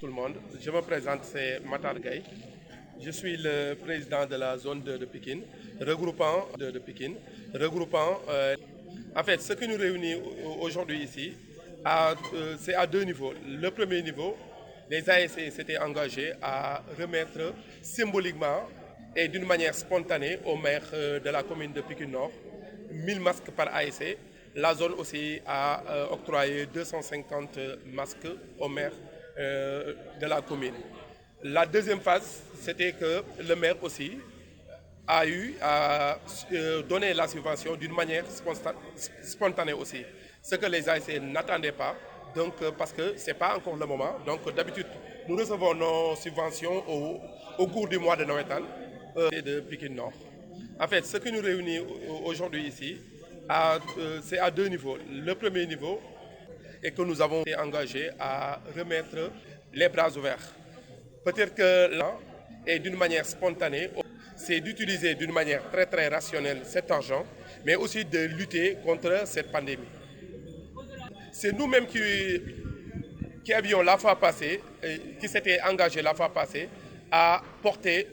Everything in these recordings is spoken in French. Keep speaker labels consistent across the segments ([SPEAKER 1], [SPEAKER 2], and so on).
[SPEAKER 1] le monde. Je me présente, c'est Matar Gaye. Je suis le président de la zone 2 de Pikine, regroupant en fait, ce qui nous réunit aujourd'hui ici, c'est à deux niveaux. Le premier niveau, les ASC s'étaient engagés à remettre symboliquement et d'une manière spontanée au maire de la commune de Pikine Nord 1000 masques par ASC. La zone aussi a octroyé 250 masques au maire de la commune. La deuxième phase, c'était que le maire aussi a eu à donner la subvention d'une manière spontanée aussi. Ce que les ASC n'attendaient pas, donc parce que ce n'est pas encore le moment. Donc d'habitude, nous recevons nos subventions au cours du mois de Noël de Pikine Nord. En fait, ce qui nous réunit aujourd'hui ici, c'est à deux niveaux. Le premier niveau est que nous avons été engagés à remettre les bras ouverts. Peut-être que là, et d'une manière spontanée, c'est d'utiliser d'une manière très rationnelle cet argent, mais aussi de lutter contre cette pandémie. C'est nous-mêmes qui avions la fois passée, qui s'étaient engagés la fois passée à porter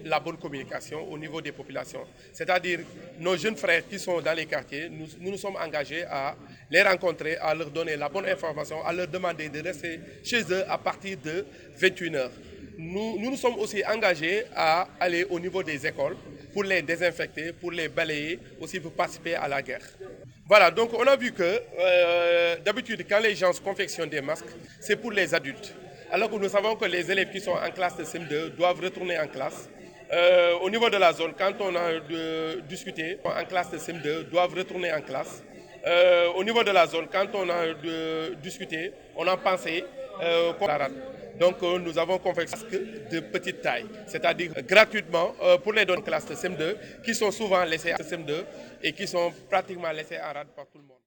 [SPEAKER 1] la bonne communication au niveau des populations. C'est-à-dire nos jeunes frères qui sont dans les quartiers, nous nous sommes engagés à les rencontrer, à leur donner la bonne information, à leur demander de rester chez eux à partir de 21h. Nous nous sommes aussi engagés à aller au niveau des écoles pour les désinfecter, pour les balayer, aussi pour participer à la guerre. Voilà, donc on a vu que d'habitude quand les gens confectionnent des masques, c'est pour les adultes. Alors que nous savons que les élèves qui sont en classe de CM2 doivent retourner en classe. Au niveau de la zone, quand on a discuté en classe de CM2, doivent retourner en classe. Au niveau de la zone, quand on a discuté, on a pensé pour la rate. Donc nous avons confectionné de petite taille, c'est-à-dire gratuitement pour les données de classe de CM2 qui sont souvent laissées à CM2 et qui sont pratiquement laissées en rade par tout le monde.